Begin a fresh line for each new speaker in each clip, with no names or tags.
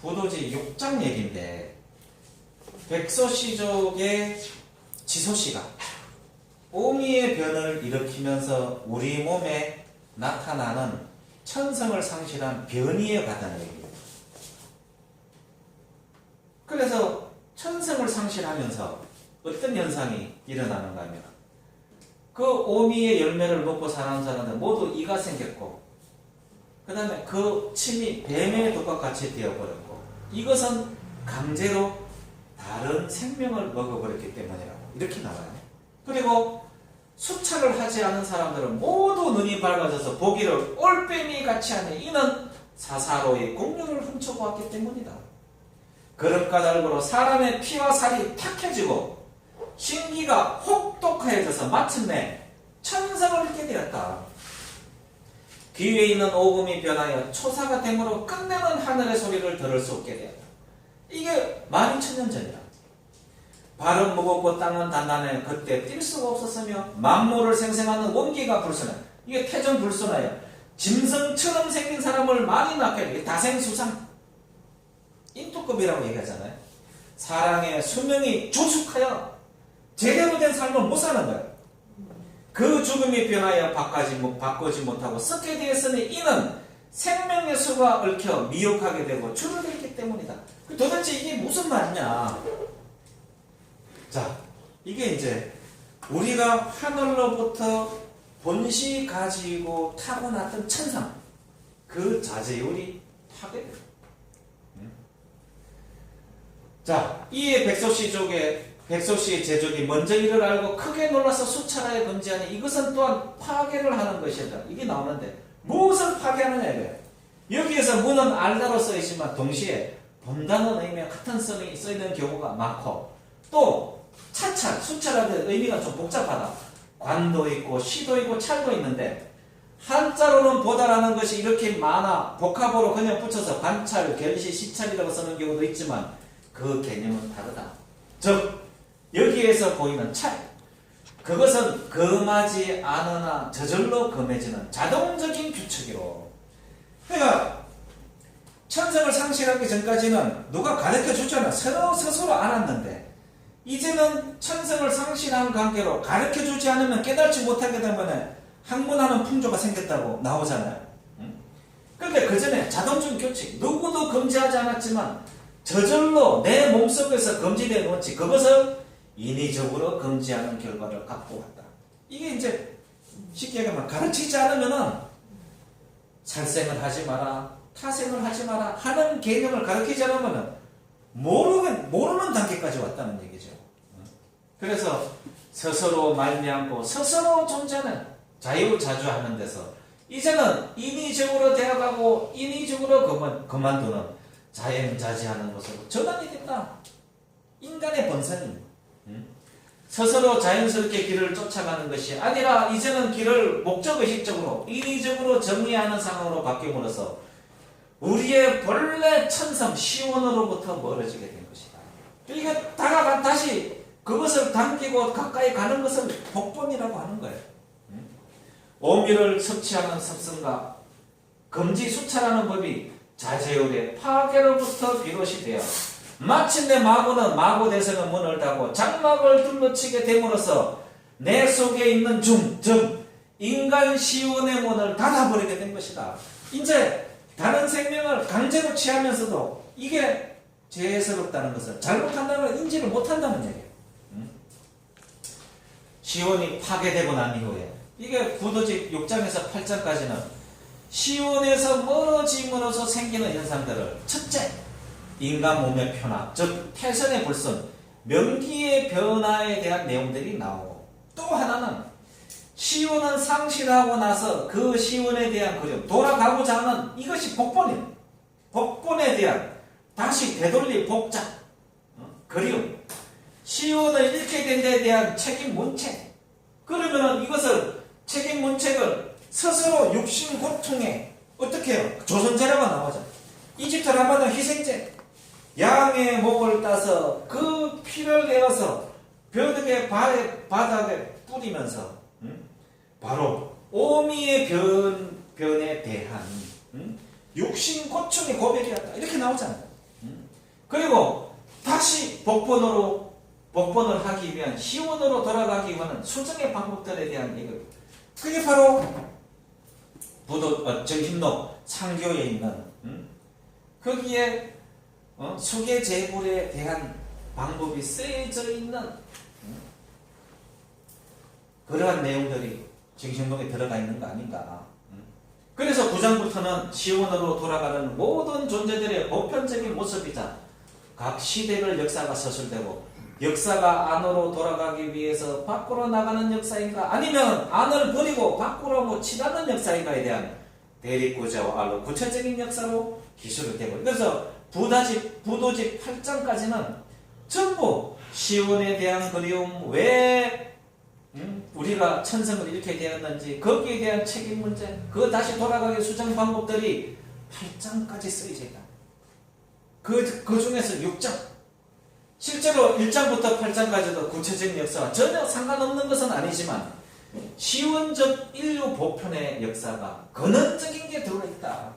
부도지 6장 얘기인데 백소씨족의 지소씨가 오미의 변을 일으키면서 우리 몸에 나타나는 천성을 상실한 변이에 관한 얘기예요. 그래서 천성을 상실하면서 어떤 현상이 일어나는가 하면 그 오미의 열매를 먹고 살아가는 사람들 모두 이가 생겼고 그 다음에 그 침이 뱀의 독과 같이 되어버렸고 이것은 강제로 다른 생명을 먹어버렸기 때문이라고 이렇게 나와요. 그리고 수차를 하지 않은 사람들은 모두 눈이 밝아져서 보기를 올빼미 같이 하니 이는 사사로이 공룡을 훔쳐보았기 때문이다. 그런 까닭으로 사람의 피와 살이 탁해지고 신기가 혹독해져서 마침내 천성을 잃게 되었다. 귀에 있는 오금이 변하여 초사가 됨으로 끝내는 하늘의 소리를 들을 수 없게 되었다. 이게 12,000년 전이다. 발은 무겁고 땅은 단단해 그때 뛸 수가 없었으며 만물을 생생하는 원기가 불순해. 이게 태전 불순하여 짐승처럼 생긴 사람을 많이 낳게 돼. 다생수상 인투급이라고 얘기하잖아요. 사랑의 수명이 조숙하여 제대로 된 삶을 못 사는 거예요. 그 죽음이 변하여 바꾸지 못하고 썩게 되었으니 이는 생명의 수가 얽혀 미혹하게 되고 줄어들기 때문이다. 도대체 이게 무슨 말이냐? 자, 이게 이제 우리가 하늘로부터 본시 가지고 타고났던 천상 그 자제율이 파괴돼요. 자, 이에 백소씨의 제족이 먼저 이를 알고 크게 놀라서 수차례 금지하니 이것은 또한 파괴를 하는 것이다. 이게 나오는데 무엇을 파괴하느냐 이거예요. 여기에서 문은 알다로 써있지만 동시에 본다는 의미와 같은 성이 써있는 경우가 많고 또 차찰, 수차라는 의미가 좀 복잡하다. 관도 있고 시도 있고 찰도 있는데 한자로는 보다라는 것이 이렇게 많아 복합으로 그냥 붙여서 관찰, 결시, 시찰이라고 쓰는 경우도 있지만 그 개념은 다르다. 즉 여기에서 보이는 찰 그것은 금하지 않으나 저절로 금해지는 자동적인 규칙이로 그러니까 천성을 상실하기 전까지는 누가 가르쳐 주잖아. 스스로 알았는데 이제는 천성을 상실한 관계로 가르쳐 주지 않으면 깨닫지 못하게 되면 학문하는 풍조가 생겼다고 나오잖아요. 그런데 그 전에 자동적인 규칙 누구도 금지하지 않았지만 저절로 내 몸속에서 금지된 원칙 그것을 인위적으로 금지하는 결과를 갖고 왔다. 이게 이제 쉽게 얘기하면 가르치지 않으면은 살생을 하지 마라, 타생을 하지 마라 하는 개념을 가르치지 않으면은 모르는 단계까지 왔다는 얘기죠. 그래서 스스로 말미암고 스스로 존재는 자유자주하는 데서 이제는 인위적으로 되어가고 인위적으로 그만두는 자연자재하는 것으로 전환이 됐다. 인간의 본성입니다. 스스로 자연스럽게 길을 쫓아가는 것이 아니라 이제는 길을 목적의식적으로 인위적으로 정리하는 상황으로 바뀌므로써 우리의 본래 천성 시원으로부터 멀어지게 된 것이다. 이게 다시 그것을 당기고 가까이 가는 것을 복본이라고 하는 거예요. 오미를 섭취하는 습성과 금지 수차라는 법이 자제율의 파괴로부터 비롯이 되어 마침내 마구는 마구대성의 문을 닫고 장막을 둘러치게 됨으로써 내 속에 있는 즉 인간 시운의 문을 닫아버리게 된 것이다. 이제 다른 생명을 강제로 취하면서도 이게 죄스럽다는 것을 잘못한다는 걸 인지를 못한다는 얘기예요. 시온이 파괴되고 난 이후에 이게 구도지 6장에서 8장까지는 시온에서 멀어짐으로써 생기는 현상들을 첫째 인간 몸의 변화 즉 태선의 불순 명기의 변화에 대한 내용들이 나오고 또 하나는 시온은 상실하고 나서 그 시온에 대한 그림 돌아가고자 하는 이것이 복본이에요. 복본에 대한 다시 되돌릴 복작 그리움 시온을 잃게 된 데에 대한 책임 문책 그러면은 이것을 책임 문책을 스스로 육신 고통에 어떻게 해요? 조선제라가 나오죠. 이집트 라마단 희생제 양의 목을 따서 그 피를 내어서 벼룩의 바닥에 뿌리면서 바로 오미의 변에 대한 육신 고충의 고백이었다 이렇게 나오잖아요. 그리고 다시 복번을 하기 위한 시원으로 돌아가기 위한 수정의 방법들에 대한 얘기. 그게 바로 정신록 창교에 있는 거기에 수계재불에 대한 방법이 쓰여져 있는 그러한 내용들이 정신록에 들어가 있는 거 아닌가. 그래서 9장부터는 시원으로 돌아가는 모든 존재들의 보편적인 모습이자 각 시대별 역사가 서술되고 역사가 안으로 돌아가기 위해서 밖으로 나가는 역사인가 아니면 안을 버리고 밖으로 묻히라는 역사인가에 대한 대립구조와 알로 구체적인 역사로 기술이 되고 그래서 부도집 8장까지는 전부 시원에 대한 그리움 왜 우리가 천성을 이렇게 되었는지 거기에 대한 책임 문제 그 다시 돌아가기 수정 방법들이 8장까지 쓰여져 있다. 그 중에서 6장 실제로 1장부터 8장까지도 구체적인 역사와 전혀 상관없는 것은 아니지만 시원적 인류 보편의 역사가 근원적인 게 들어있다.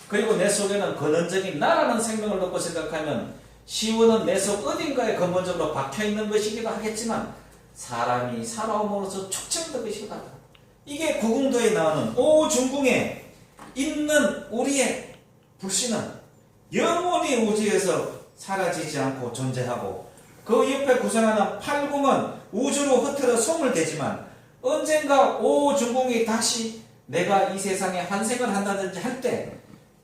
그리고 내 속에는 근원적인 나라는 생명을 놓고 생각하면 시원은 내 속 어딘가에 근본적으로 박혀있는 것이기도 하겠지만 사람이 살아옴으로써 축적된 것이기도 하다. 이게 구궁도에 나오는 오중궁에 있는 우리의 불신은 영원히 우주에서 사라지지 않고 존재하고 그 옆에 구성하는 팔궁은 우주로 흩어져 소멸되지만 언젠가 오중궁이 다시 내가 이 세상에 환생을 한다든지 할 때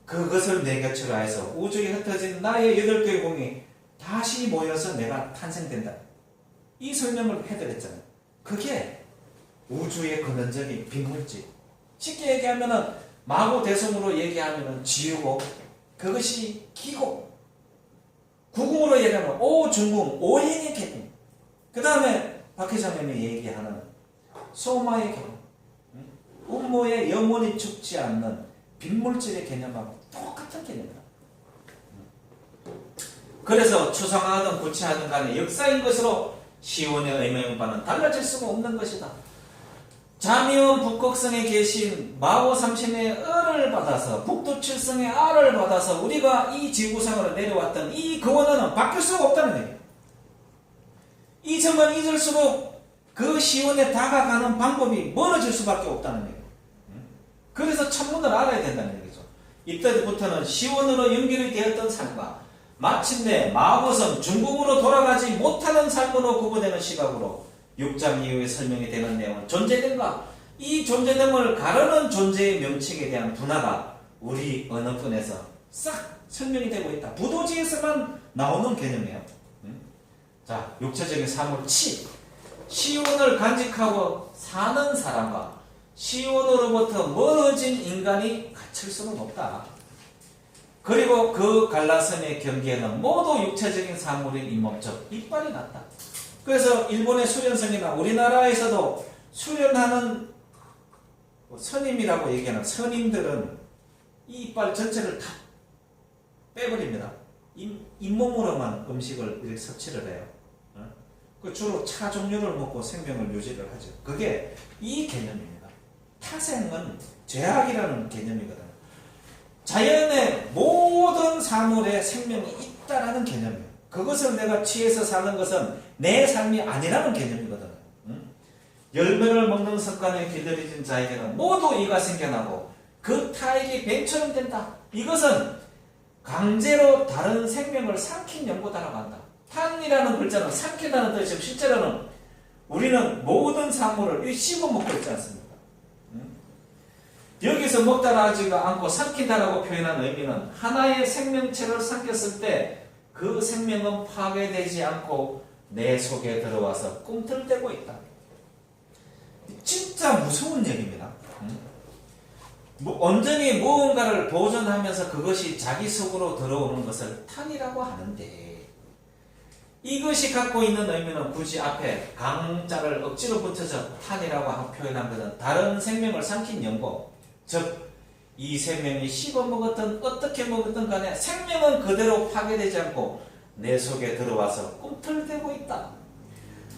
그것을 내 곁으로 해서 우주에 흩어진 나의 8개의 궁이 다시 모여서 내가 탄생된다. 이 설명을 해드렸잖아요. 그게 우주의 근원적인 빈물질. 쉽게 얘기하면은 마구대성으로 얘기하면은 지우고 그것이 기고 구궁으로 얘기하면 오중궁 오행의 개념. 그 다음에 박 회장님이 얘기하는 소마의 개념. 음모의 영원히 죽지 않는 빈물질의 개념하고 똑같은 개념이다. 그래서 추상화하든 구체하든 간에 역사인 것으로 시원의 의미의 바는 달라질 수가 없는 것이다. 자미원 북극성에 계신 마오 삼신의 을을 받아서 북두칠성의 알을 받아서 우리가 이 지구상으로 내려왔던 이 근원은 바뀔 수가 없다는 얘기예요. 이 점은 잊을수록 그 시원에 다가가는 방법이 멀어질 수밖에 없다는 얘기예요. 그래서 천문을 알아야 된다는 얘기죠. 이때부터는 시원으로 연결이 되었던 삶과 마침내 마고성 중궁으로 돌아가지 못하는 삶으로 구분되는 시각으로 6장 이후에 설명이 되는 내용은 존재됨과 이 존재됨을 가르는 존재의 명칭에 대한 분화가 우리 언어권에서 싹 설명이 되고 있다. 부도지에서만 나오는 개념이에요. 자, 육체적인 사물 치 시온을 간직하고 사는 사람과 시온으로부터 멀어진 인간이 갖출 수는 없다. 그리고 그 갈라섬의 경계에는 모두 육체적인 사물인 잇몸적 이빨이 났다. 그래서 일본의 수련성이나 우리나라에서도 수련하는 선임이라고 얘기하는 선임들은 이 이빨 전체를 다 빼버립니다. 잇몸으로만 음식을 이렇게 섭취를 해요. 주로 차 종류를 먹고 생명을 유지를 하죠. 그게 이 개념입니다. 타생은 죄악이라는 개념이거든요. 자연의 모든 사물에 생명이 있다라는 개념이에요. 그것을 내가 취해서 사는 것은 내 삶이 아니라는 개념이거든요. 열매를 먹는 습관에 길들여진 자에게는 모두 이가 생겨나고 그 타액이 뱀처럼 된다. 이것은 강제로 다른 생명을 삼킨 연고다라고 한다. 탄이라는 글자는 삼키다는 뜻이지만 실제로는 우리는 모든 사물을 씹어 먹고 있지 않습니까? 여기서 먹다라지가 않고 삼킨다라고 표현한 의미는 하나의 생명체를 삼켰을 때 그 생명은 파괴되지 않고 내 속에 들어와서 꿈틀대고 있다. 진짜 무서운 얘기입니다. 온전히 무언가를 보존하면서 그것이 자기 속으로 들어오는 것을 탄이라고 하는데 이것이 갖고 있는 의미는 굳이 앞에 강자를 억지로 붙여서 탄이라고 표현한 것은 다른 생명을 삼킨 연고, 즉 이 생명이 씹어 먹었든 어떻게 먹었든 간에 생명은 그대로 파괴되지 않고 내 속에 들어와서 꿈틀대고 있다.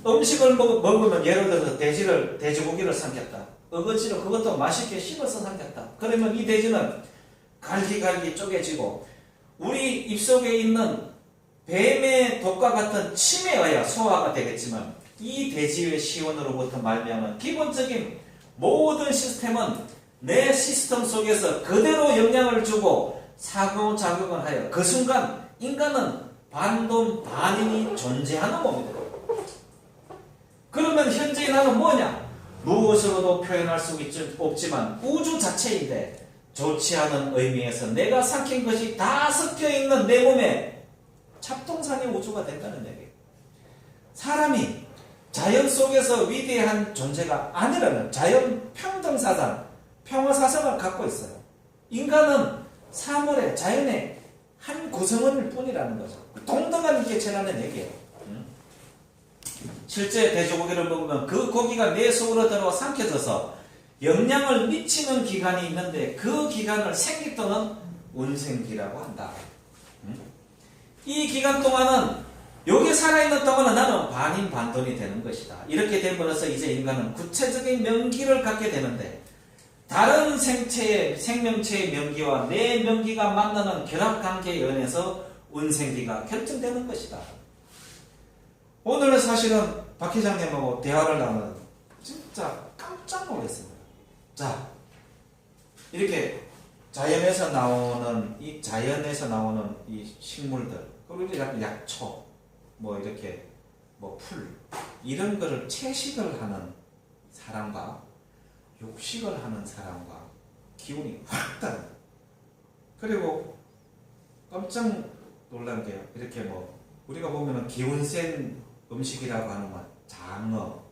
음식을 먹으면 예를 들어서 돼지고기를 삼켰다. 어거지로 그것도 맛있게 씹어서 삼켰다. 그러면 이 돼지는 갈기갈기 쪼개지고 우리 입속에 있는 뱀의 독과 같은 침에 의해 소화가 되겠지만 이 대지의 시원으로부터 말미암은 기본적인 모든 시스템은 내 시스템 속에서 그대로 영향을 주고 상호작용을 하여 그 순간 인간은 반돈 반인이 존재하는 몸이다. 그러면 현재의 나는 뭐냐? 무엇으로도 표현할 수 없지만 우주 자체인데 좋지 않은 의미에서 내가 삼킨 것이 다 섞여있는 내 몸에 잡동사니 우주가 된다는 얘기예요. 사람이 자연 속에서 위대한 존재가 아니라면 자연 평등사상, 평화사상을 갖고 있어요. 인간은 사물의 자연의 한 구성원일 뿐이라는 거죠. 동등한 개체라는 얘기예요. 실제 돼지고기를 먹으면 그 고기가 내 속으로 들어와 삼켜져서 영향을 미치는 기간이 있는데 그 기간을 생기 또는 운생기라고 한다. 이 기간 동안은 여기 살아있는 동안은 나는 반인 반돈이 되는 것이다. 이렇게 되면서 이제 인간은 구체적인 명기를 갖게 되는데 다른 생명체의 명기와 내 명기가 만나는 결합관계에 의해서 운생기가 결정되는 것이다. 오늘은 사실은 박 회장님하고 대화를 나누는 진짜 깜짝 놀랐습니다. 자, 이렇게 자연에서 나오는 이 식물들, 그리고 약초, 뭐 이렇게 뭐 풀 이런 거를 채식을 하는 사람과 육식을 하는 사람과 기운이 확 다릅니다. 그리고 깜짝 놀란 게요. 이렇게 뭐 우리가 보면은 기운 센 음식이라고 하는 건 장어,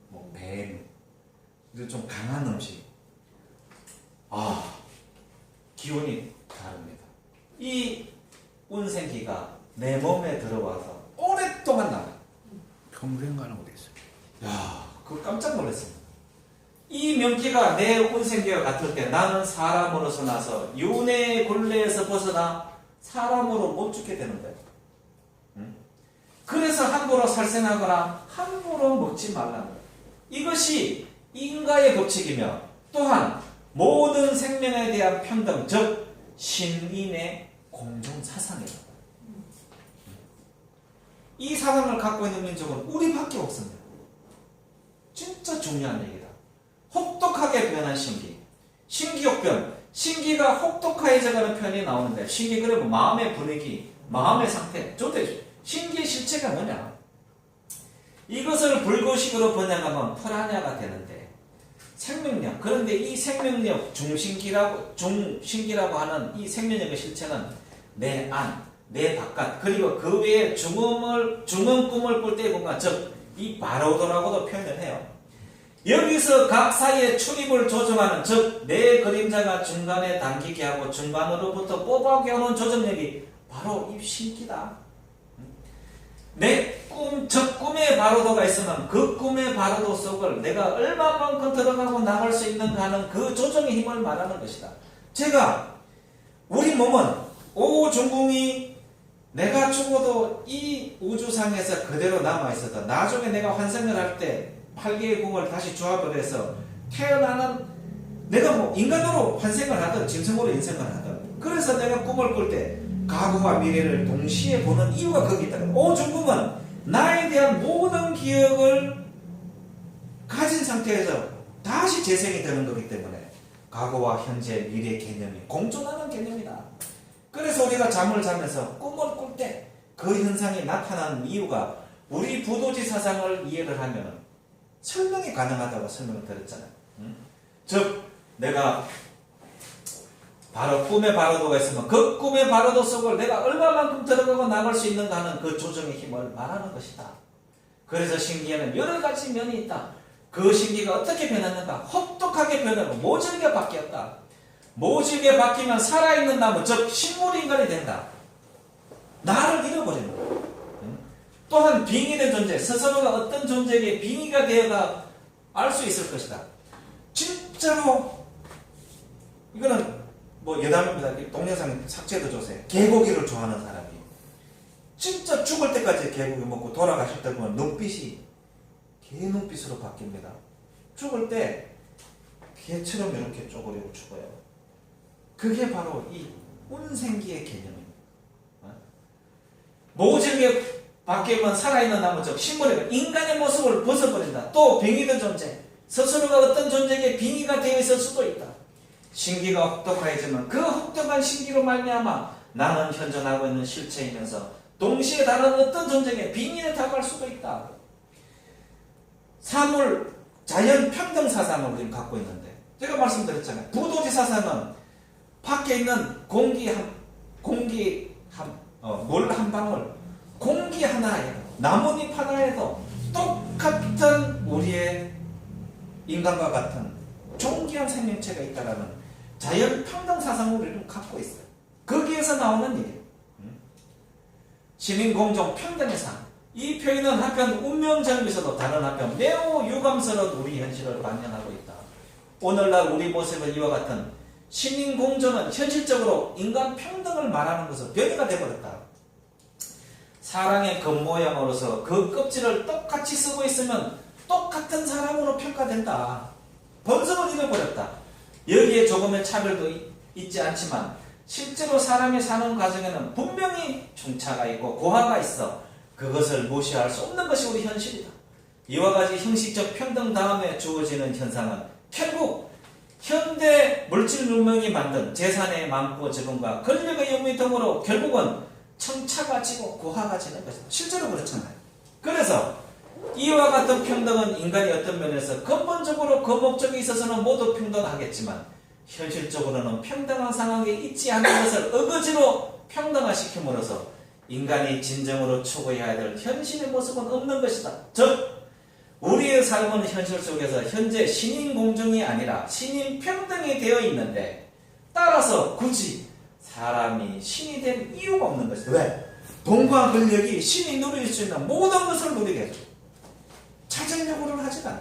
뭐 뱀, 이런 좀 강한 음식. 기운이 다릅니다. 이 운생기가 내 몸에 들어와서 오랫동안 나가.
평생 가는 것도 있어요.
야, 그거 깜짝 놀랐습니다. 이 명기가 내 운생기와 같을 때 나는 사람으로서 나서 윤회의 굴레에서 벗어나 사람으로 못 죽게 되는 거예요. 그래서 함부로 살생하거나 함부로 먹지 말라는 거예요. 이것이 인과의 법칙이며 또한 모든 생명에 대한 평등, 즉 신인의 공존사상이다. 이 사상을 갖고 있는 민족은 우리밖에 없습니다. 진짜 중요한 얘기다. 혹독하게 변한 신기, 신기옥변, 신기가 혹독해져가는 편이 나오는데 신기 그러면 마음의 분위기, 마음의 상태, 좋대죠. 신기의 실체가 뭐냐? 이것을 불구식으로 번역하면 프라냐가 되는데 생명력, 그런데 이 생명력 중신기라고 하는 이 생명력의 실체는 내 안, 내 바깥, 그리고 그 외에 중원 꿈을 꿀 때의 공간, 즉 이 바로도라고도 표현을 해요. 여기서 각 사이에 출입을 조정하는, 즉 내 그림자가 중간에 당기게 하고 중간으로부터 뽑아오게 하는 조정력이 바로 이 신기다. 내 꿈, 즉 꿈의 바로도가 있으면 그 꿈의 바로도 속을 내가 얼마만큼 들어가고 나갈 수 있는가 하는 그 조정의 힘을 말하는 것이다. 제가 우리 몸은 오중궁이 내가 죽어도 이 우주상에서 그대로 남아있어도 나중에 내가 환생을 할 때 8개의 궁을 다시 조합을 해서 태어나는, 내가 뭐 인간으로 환생을 하든 짐승으로 인생을 하든, 그래서 내가 꿈을 꿀 때 과거와 미래를 동시에 보는 이유가 거기 있다. 오중궁은 나에 대한 모든 기억을 가진 상태에서 다시 재생이 되는 거기 때문에 과거와 현재, 미래 개념이 공존하는 개념이다. 그래서 우리가 잠을 자면서 꿈을 꿀 때 그 현상이 나타나는 이유가 우리 부도지 사상을 이해를 하면 설명이 가능하다고 설명을 드렸잖아요. 즉 내가 바로 꿈의 바로도가 있으면 그 꿈의 바로도 속을 내가 얼마만큼 들어가고 나갈 수 있는가 하는 그 조정의 힘을 말하는 것이다. 그래서 신기에는 여러 가지 면이 있다. 그 신기가 어떻게 변했는가? 혹독하게 변하고 모질게 바뀌었다. 모질게 바뀌면 살아있는 나무, 즉 식물인간이 된다. 나를 잃어버리는 거야. 또한 빙의된 존재, 스스로가 어떤 존재에게 빙의가 되어가 알 수 있을 것이다. 진짜로 이거는 뭐 여담입니다. 동영상 삭제도 주세요. 개고기를 좋아하는 사람이 진짜 죽을 때까지 개고기 먹고 돌아가실 때 보면 눈빛이 개 눈빛으로 바뀝니다. 죽을 때 개처럼 이렇게 쪼그리고 죽어요. 그게 바로 이 운생기의 개념입니다. 모질게 바뀌면 살아있는 나무 즉 식물이 인간의 모습을 벗어버린다. 또 빙의된 존재, 스스로가 어떤 존재에게 빙의가 되어 있을 수도 있다. 신기가 혹독하지만 그 혹독한 신기로 말미암아 나는 현존하고 있는 실체이면서 동시에 다른 어떤 존재에게 빙의에 다가갈 수도 있다. 사물, 자연 평등 사상을 우리는 갖고 있는데 제가 말씀드렸잖아요. 부도지 사상은 밖에 있는 물 한 방울, 공기 하나에, 나뭇잎 하나에도 똑같은 우리의 인간과 같은 존귀한 생명체가 있다라는 자연 평등 사상을 우리는 갖고 있어요. 거기에서 나오는 일이에요. 시민 공정 평등의 상. 이 표현은 한편 운명적이면서도 다른 한편 매우 유감스러운 우리 현실을 반영하고 있다. 오늘날 우리 모습은 이와 같은 시민 공정은 현실적으로 인간 평등을 말하는 것으로 변이가 되어버렸다. 사랑의 겉모양으로서 그 껍질을 똑같이 쓰고 있으면 똑같은 사람으로 평가된다. 본성을 잃어버렸다. 여기에 조금의 차별도 있지 않지만 실제로 사람이 사는 과정에는 분명히 중차가 있고 고하가 있어 그것을 무시할 수 없는 것이 우리 현실이다. 이와 같이 형식적 평등 다음에 주어지는 현상은 결국 현대 물질 문명이 만든 재산의 많고 적음과 권력의 영위 등으로 결국은 청차가 지고 고하가 지는 것이다. 실제로 그렇잖아요. 그래서 이와 같은 평등은 인간이 어떤 면에서 근본적으로 그 목적에 있어서는 모두 평등하겠지만 현실적으로는 평등한 상황에 있지 않은 것을 어거지로 평등화시킴으로써 인간이 진정으로 추구해야 될 현실의 모습은 없는 것이다. 즉 우리의 삶은 현실 속에서 현재 신인 공정이 아니라 신인 평등이 되어 있는데 따라서 굳이 사람이 신이 될 이유가 없는 것이다. 왜? 돈과 권력이 신이 누릴 수 있는 모든 것을 누리게 해줘. 찾으려고는 하지 않아.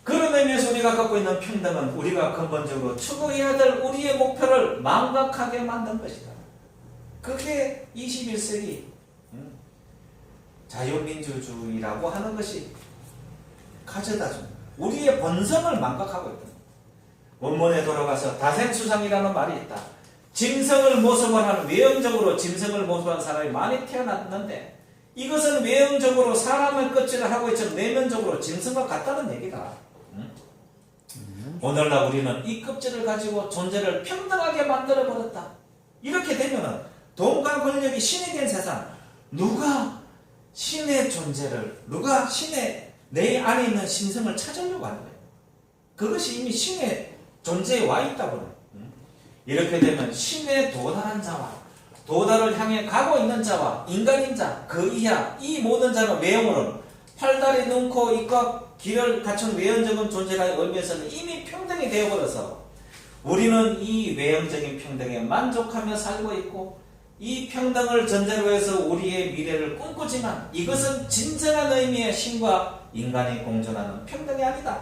그런 의미에서 우리가 갖고 있는 평등은 우리가 근본적으로 추구해야 될 우리의 목표를 망각하게 만든 것이다. 그게 21세기 자유민주주의라고 하는 것이 가져다준 우리의 본성을 망각하고 있다. 원문에 돌아가서 다생수상이라는 말이 있다. 짐승을 모습을 하는 외형적으로 짐승을 모습한 사람이 많이 태어났는데 이것은 외형적으로 사람의 껍질을 하고 있지만 내면적으로 짐승과 같다는 얘기다. 오늘날 우리는 이 껍질을 가지고 존재를 평등하게 만들어버렸다. 이렇게 되면 돈과 권력이 신이 된 세상, 누가 신의 존재를, 누가 신의 내 안에 있는 신성을 찾으려고 하는 거예요. 그것이 이미 신의 존재에 와 있다고. 이렇게 되면 신에 도달한 자와 도달을 향해 가고 있는 자와 인간인 자, 그 이하 이 모든 자는 외형으로는 팔다리, 눈, 코, 입과 귀를 갖춘 외형적인 존재라는 의미에서는 이미 평등이 되어버려서 우리는 이 외형적인 평등에 만족하며 살고 있고 이 평등을 전제로 해서 우리의 미래를 꿈꾸지만 이것은 진정한 의미의 신과 인간이 공존하는 평등이 아니다.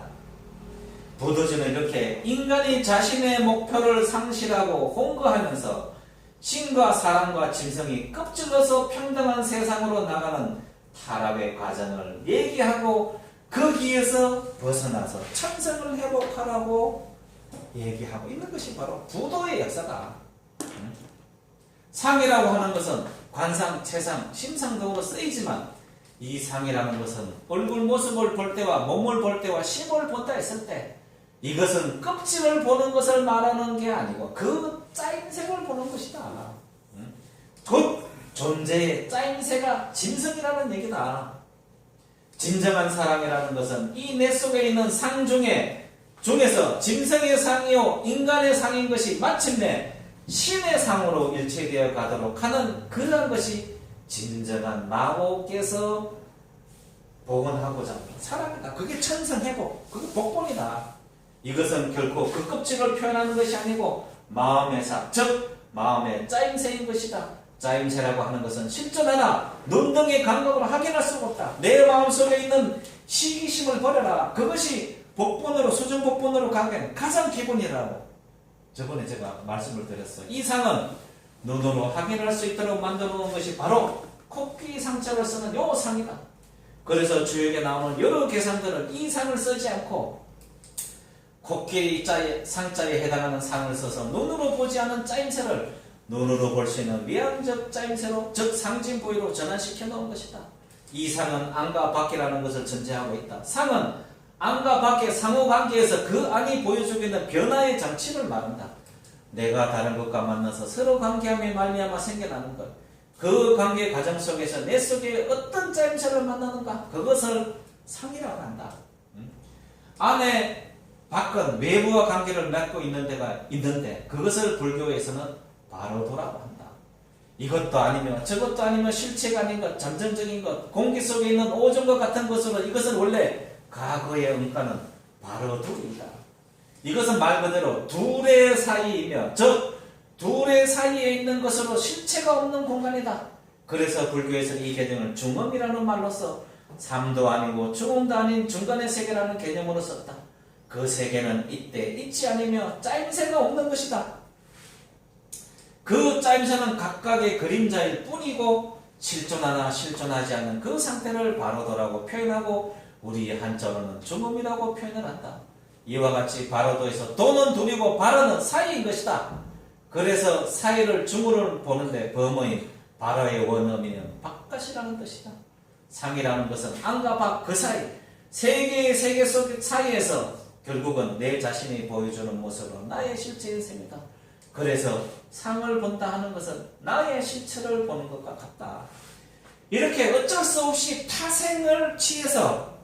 부도지는 이렇게 인간이 자신의 목표를 상실하고 홍거하면서 신과 사람과 짐승이 껍질러서 평등한 세상으로 나가는 타락의 과정을 얘기하고 거기에서 벗어나서 천성을 회복하라고 얘기하고 있는 것이 바로 부도의 역사다. 상이라고 하는 것은 관상, 체상, 심상 등으로 쓰이지만 이 상이라는 것은 얼굴 모습을 볼 때와 몸을 볼 때와 심을 본다 했을 때 이것은 껍질을 보는 것을 말하는 게 아니고 그 짜임새를 보는 것이다. 곧 존재의 짜임새가 짐승이라는 얘기다. 진정한 사랑이라는 것은 이 내 속에 있는 상 중에서 짐승의 상이요 인간의 상인 것이 마침내 신의 상으로 일체되어 가도록 하는 그러한 것이 진정한 마오께서 복원하고자 하는 사랑이다. 그게 천성회복, 그게 복본이다. 이것은 결코 그 껍질을 표현하는 것이 아니고 마음의 상, 즉 마음의 짜임새인 것이다. 짜임새라고 하는 것은 실존하나 눈 등의 감각으로 확인할 수가 없다. 내 마음속에 있는 시기심을 버려라. 그것이 복본으로 수정 복본으로 가기에는 가장 기본이라고 저번에 제가 말씀을 드렸어요. 이 상은 눈으로 확인할 수 있도록 만들어 놓은 것이 바로 코끼리 상자를 쓰는 요 상이다. 그래서 주역에 나오는 여러 계산들은 이 상을 쓰지 않고 코끼리 상자에 해당하는 상을 써서 눈으로 보지 않은 짜임새를 눈으로 볼 수 있는 외향적 짜임새로 즉 상징 부위로 전환시켜 놓은 것이다. 이 상은 안과 밖이라는 것을 전제하고 있다. 상은 안과 밖의 상호관계에서 그 안이 보여주고 있는 변화의 장치를 말한다. 내가 다른 것과 만나서 서로 관계함에 말미암아 생겨나는 것. 그 관계 과정 속에서 내 속에 어떤 짜임새를 만나는가? 그것을 상이라고 한다. 안에 밖은 외부와 관계를 맺고 있는 데가 있는데 그것을 불교에서는 바로도라고 한다. 이것도 아니면 저것도 아니면 실체가 아닌 것, 잠정적인 것, 공기 속에 있는 오존과 같은 것으로 이것은 원래 과거의 음가는 바로도이다. 이것은 말 그대로 둘의 사이이며 즉 둘의 사이에 있는 것으로 실체가 없는 공간이다. 그래서 불교에서 이 개념을 중음이라는 말로써 삶도 아니고 중음도 아닌 중간의 세계라는 개념으로 썼다. 그 세계는 이때 있지 않으며 짜임새가 없는 것이다. 그 짜임새는 각각의 그림자일 뿐이고 실존하나 실존하지 않는 그 상태를 바로도라고 표현하고 우리 한자어로는 중음이라고 표현을 한다. 이와 같이 바로도에서 도는 둘이고 바로는 사이인 것이다. 그래서 사이를 중으로 보는데 범어인 바로의 원어민은 바깥이라는 뜻이다. 상이라는 것은 안과 밖 그 사이 세 개의 세계 속 사이에서 결국은 내 자신이 보여주는 모습으로 나의 실체인 셈이다. 그래서 상을 본다 하는 것은 나의 실체를 보는 것과 같다. 이렇게 어쩔 수 없이 타생을 취해서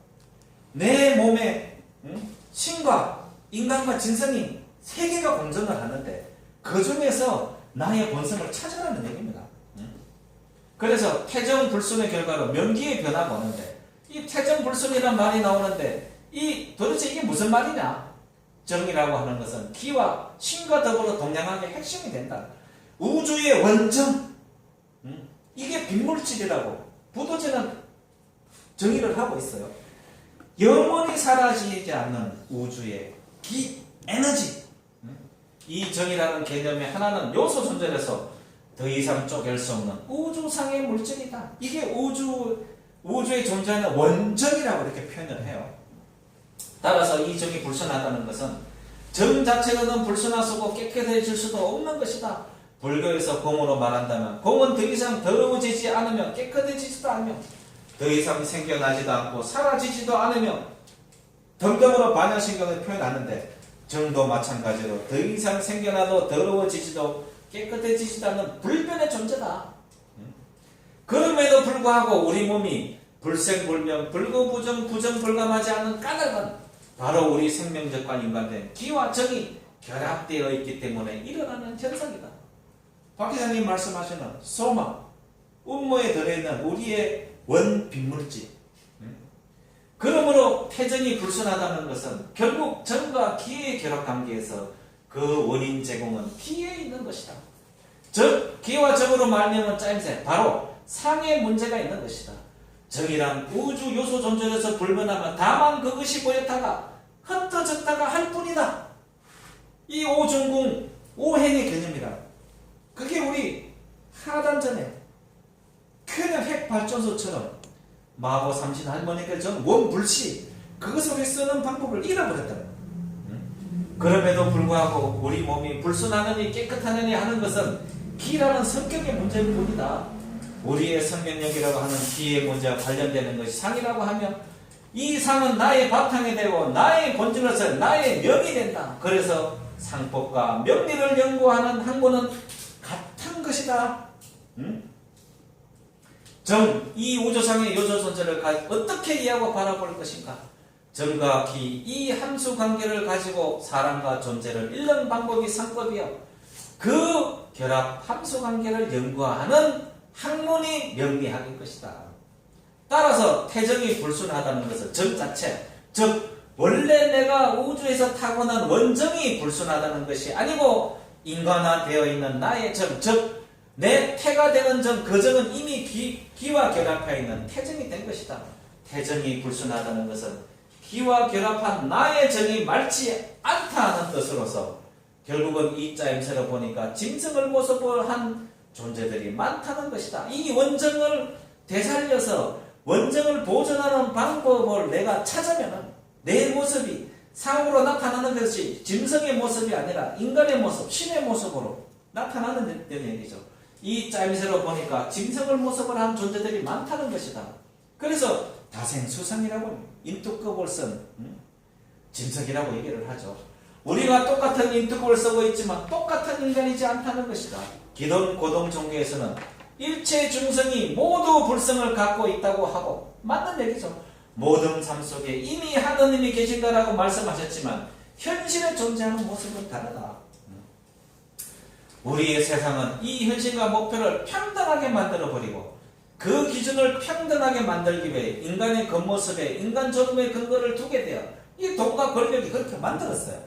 내 몸에 신과 인간과 진성이 세 개가 공존을 하는데 그 중에서 나의 본성을 찾으라는 얘기입니다. 그래서 태정불순의 결과로 명기의 변화가 오는데 이 태정불순이라는 말이 나오는데 도대체 이게 무슨 말이냐? 정이라고 하는 것은 기와 신과 더불어 동양학의 핵심이 된다. 우주의 원정 이게 빈물질이라고 부도제는 정의를 하고 있어요. 영원히 사라지지 않는 우주의 에너지 이 정이라는 개념의 하나는 요소 존재에서 더 이상 쪼갤 수 없는 우주상의 물질이다. 이게 우주에 존재하는 원정이라고 이렇게 표현을 해요. 따라서 이 정이 불순하다는 것은 정 자체로는 불순하고 깨끗해질 수도 없는 것이다. 불교에서 공으로 말한다면 공은 더 이상 더러워지지 않으며 깨끗해지지도 않으며 더 이상 생겨나지도 않고 사라지지도 않으며 등등으로 반야신경을 표현하는데 정도 마찬가지로 더 이상 생겨나도 더러워지지도 깨끗해지지도 않는 불변의 존재다. 그럼에도 불구하고 우리 몸이 불생불명, 불구부정, 부정불감하지 않는 까닭은 바로 우리 생명적과 연관된 기와 정이 결합되어 있기 때문에 일어나는 현상이다. 박 기자님 말씀하시는 소마, 음모에 들어있는 우리의 원빈물질. 그러므로 태정이 불순하다는 것은 결국 정과 기의 결합관계에서 그 원인 제공은 기에 있는 것이다. 즉 기와 정으로 말미암은 짜임새 바로 상의 문제가 있는 것이다. 정이란 우주 요소 존재에서 불변하면 다만 그것이 보였다가 흩어졌다가 할 뿐이다. 이 오중궁 오행의 개념이다. 그게 우리 하단전에 그냥 핵발전소처럼 마고 삼신 할머니께 전 원불시 그것을 우리 쓰는 방법을 잃어버렸다. 그럼에도 불구하고 우리 몸이 불순하느니 깨끗하느니 하는 것은 기라는 성격의 문제일 뿐이다. 우리의 생명력이라고 하는 기의 문제와 관련되는 것이 상이라고 하면 이 상은 나의 바탕이 되고 나의 본질로서 나의 명이 된다. 그래서 상법과 명리를 연구하는 학문은 같은 것이다. 정, 이 우주상의 요조 존재를 어떻게 이해하고 바라볼 것인가? 정과 기, 이 함수 관계를 가지고 사람과 존재를 읽는 방법이 상법이요. 그 결합 함수 관계를 연구하는 학문이 명리학일 것이다. 따라서 태정이 불순하다는 것은 정 자체, 즉 원래 내가 우주에서 타고난 원정이 불순하다는 것이 아니고 인간화되어 있는 나의 정, 즉 내 태가 되는 정, 그 정은 이미 기와 결합하여 있는 태정이 된 것이다. 태정이 불순하다는 것은 기와 결합한 나의 정이 맑지 않다는 뜻으로서 결국은 이 짜임새로 보니까 짐승을 모습을 한 존재들이 많다는 것이다. 이 원정을 되살려서 원정을 보존하는 방법을 내가 찾으면 내 모습이 상으로 나타나는 것이 짐승의 모습이 아니라 인간의 모습, 신의 모습으로 나타나는 얘기죠. 이 짜임새로 보니까 짐승을 모습을 한 존재들이 많다는 것이다. 그래서 다생수상이라고 합니다. 인투급을 쓴 짐승이라고 얘기를 하죠. 우리가 똑같은 인투급을 쓰고 있지만 똑같은 인간이지 않다는 것이다. 기존 고동 종교에서는 일체 중생이 모두 불성을 갖고 있다고 하고 맞는 얘기죠. 모든 삶 속에 이미 하느님이 계신다라고 말씀하셨지만 현실에 존재하는 모습은 다르다. 우리의 세상은 이 현실과 목표를 평등하게 만들어버리고 그 기준을 평등하게 만들기 위해 인간의 겉모습에 인간 존엄의 근거를 두게 되어 이 돈과 권력이 그렇게 만들었어요.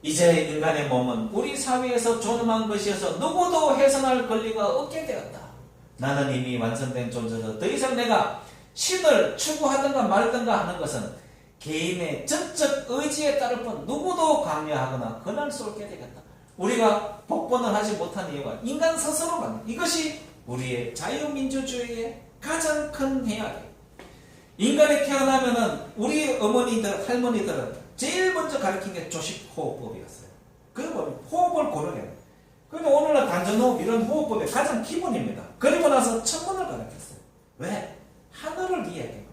이제 인간의 몸은 우리 사회에서 존엄한 것이어서 누구도 훼손할 권리가 없게 되었다. 나는 이미 완성된 존재로 더 이상 내가 신을 추구하든가 말든가 하는 것은 개인의 전적 의지에 따를 뿐 누구도 강요하거나 권할 수 없게 되겠다. 우리가 복권을 하지 못한 이유가 인간 스스로 받는 이것이 우리의 자유민주주의의 가장 큰 해악이에요. 인간이 태어나면은 우리 어머니들, 할머니들은 제일 먼저 가르친 게 조식호흡법이었어요. 그리고 호흡을 고르게. 그런데 오늘날 단전호흡 이런 호흡법의 가장 기본입니다. 그리고 나서 천문을 가르쳤어요. 왜? 하늘을 위해.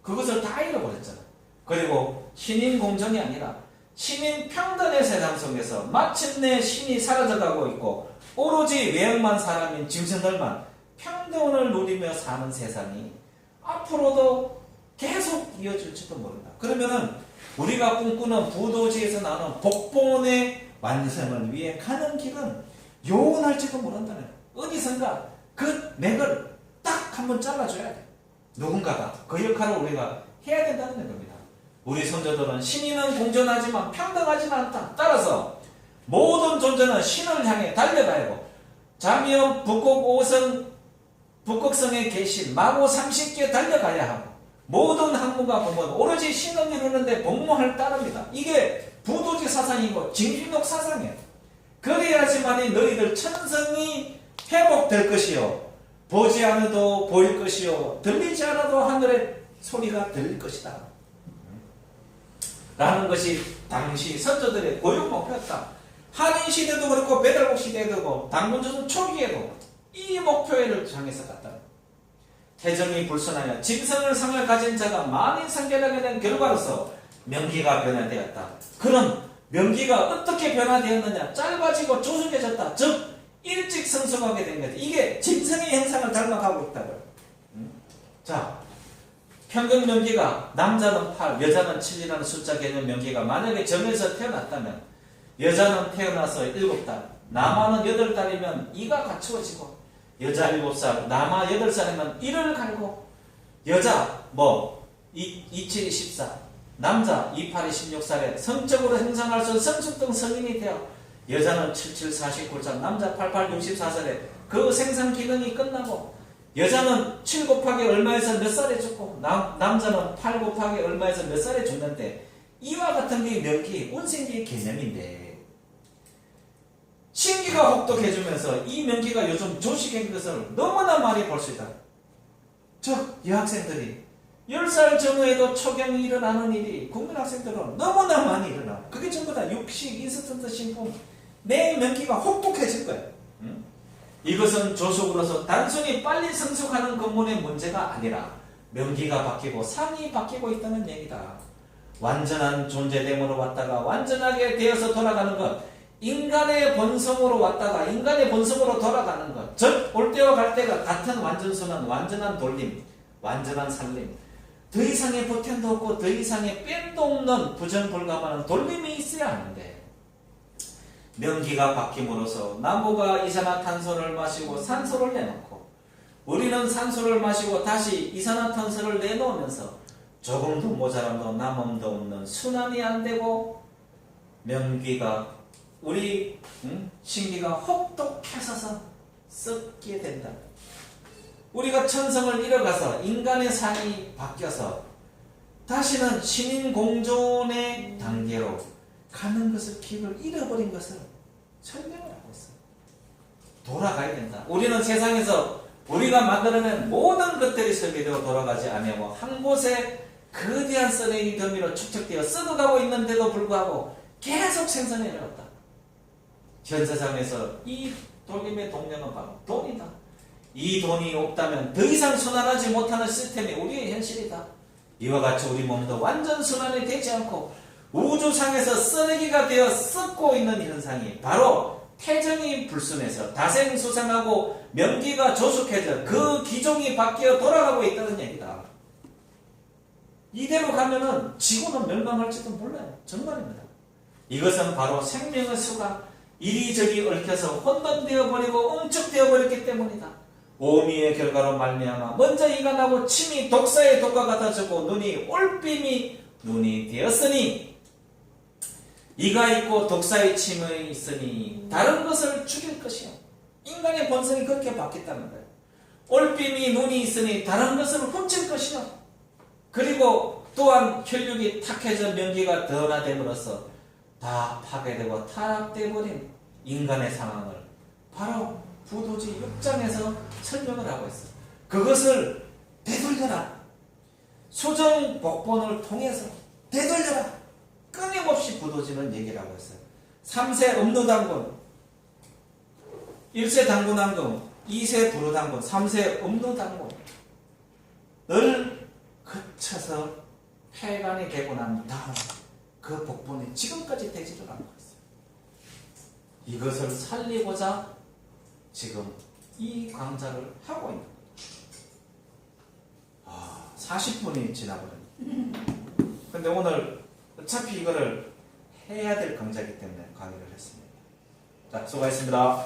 그것을 다 잃어버렸잖아요. 그리고 신인 공정이 아니라 신인 평등의 세상 속에서 마침내 신이 사라져가고 있고 오로지 외형만 사람인 짐승들만 평등을 누리며 사는 세상이 앞으로도 계속 이어질지도 모른다. 그러면은 우리가 꿈꾸는 부도지에서 나오는 복본의 완성을 위해 가는 길은 요원할지도 모른다는 어디선가 그 맥을 딱 한번 잘라줘야 돼. 누군가가 그 역할을 우리가 해야 된다는 겁니다. 우리 선조들은 신인은 공존하지만 평등하지는 않다. 따라서 모든 존재는 신을 향해 달려가야 하고 자미연 북극성에 계신 마고 30개 달려가야 하고 모든 학문과 공부는 오로지 신을 이루는데 복무할 따릅니다. 이게 부도지 사상이고 징신록 사상이에요. 그래야지만이 너희들 천성이 회복될 것이요 보지 않아도 보일 것이요 들리지 않아도 하늘의 소리가 들릴 것이다 라는 것이 당시 선조들의 고유 목표였다. 한인시대도 그렇고 배달국 시대도 그렇고 당군조선 초기에도 이 목표를 향해서 갔다. 태정이 불순하여 짐승을 상을 가진 자가 많이 생겨나게 된 결과로서 명기가 변화되었다. 그럼 명기가 어떻게 변화되었느냐? 짧아지고 조숙해졌다. 즉 일찍 성숙하게 된 거지. 이게 짐승의 형상을 닮아가고 있다고요. 자, 평균 명기가 남자는 8, 여자는 7이라는 숫자 개념 명기가 만약에 정해서 태어났다면 여자는 태어나서 7달, 남아는 8달이면 이가 갖추어지고 여자 7살, 남아 8살이면 이를 갈고 여자 27이 14, 남자 28이 16살에 성적으로 형성할 수 있는 성숙등 성인이 되어 여자는 77, 49살, 남자 88, 64살에 그 생산 기능이 끝나고 여자는 7 곱하기 얼마에서 몇 살에 죽고 남자는 8 곱하기 얼마에서 몇 살에 죽는데 이와 같은 게 명기, 운생기의 개념인데 신기가 혹독해지면서 이 명기가 요즘 조식인 것을 너무나 많이 볼 수 있다. 즉 여학생들이 10살 전후에도 초경이 일어나는 일이 국민학생들은 너무나 많이 일어나. 그게 전부 다 육식, 인스턴트 식품 내 명기가 혹독해질 거예요. 이것은 조속으로서 단순히 빨리 성숙하는 것만의 문제가 아니라 명기가 바뀌고 상이 바뀌고 있다는 얘기다. 완전한 존재됨으로 왔다가 완전하게 되어서 돌아가는 것, 인간의 본성으로 왔다가 인간의 본성으로 돌아가는 것, 즉 올 때와 갈 때가 같은 완전선은 완전한 돌림, 완전한 살림, 더 이상의 보탬도 없고 더 이상의 뺀도 없는 부정불감하는 돌림이 있어야 하는데 명기가 바뀜으로써 나무가 이산화탄소를 마시고 산소를 내놓고 우리는 산소를 마시고 다시 이산화탄소를 내놓으면서 조금도 모자람도 남음도 없는 순환이 안 되고 명기가 우리 신기가 혹독해서서 썩게 된다. 우리가 천성을 잃어가서 인간의 상이 바뀌어서 다시는 신인공존의 단계로 가는 것을 길을 잃어버린 것을 설명을 하고 있어요. 돌아가야 된다. 우리는 세상에서 우리가 만들어낸 모든 것들이 설계되어 돌아가지 않으며 한 곳에 거대한 쓰레기 더미로 축적되어 썩어가고 있는데도 불구하고 계속 생산해 내렸다. 현 세상에서 이 돌림의 동력은 바로 돈이다. 이 돈이 없다면 더 이상 순환하지 못하는 시스템이 우리의 현실이다. 이와 같이 우리 몸도 완전 순환이 되지 않고 우주상에서 쓰레기가 되어 썩고 있는 현상이 바로 태정이 불순해서 다생수생하고 명기가 조숙해져 그 기종이 바뀌어 돌아가고 있다는 얘기다. 이대로 가면은 지구는 멸망할지도 몰라요. 정말입니다. 이것은 바로 생명의 수가 이리저리 얽혀서 혼돈되어 버리고 응축되어 버렸기 때문이다. 오미의 결과로 말미암아 먼저 이가 나고 침이 독사의 독과 같아지고 눈이 올빔이 눈이 되었으니 이가 있고 독사의 침이 있으니 다른 것을 죽일 것이요. 인간의 본성이 그렇게 바뀌었다는 거예요. 올빔이 눈이 있으니 다른 것을 훔칠 것이요. 그리고 또한 혈육이 탁해져 명기가 덜어됨으로써 다 파괴되고 타락되어 버린 인간의 상황을 바로 부도지 6장에서 설명을 하고 있어요. 그것을 되돌려라. 수정 복본을 통해서 되돌려라. 끊임없이 부도지는 얘기를 하고 있어요. 3세 음루당군, 1세 당군왕금, 2세 부루당군, 3세 음루당군을 거쳐서 폐간이 되고 난 다음 그 복본이 지금까지 되지를 않고 있어요. 이것을 살리고자 지금 이 강좌를 하고 있는 거예요. 40분이 지나버렸네. 근데 오늘 어차피 이거를 해야 될 강좌이기 때문에 강의를 했습니다. 자, 수고하셨습니다.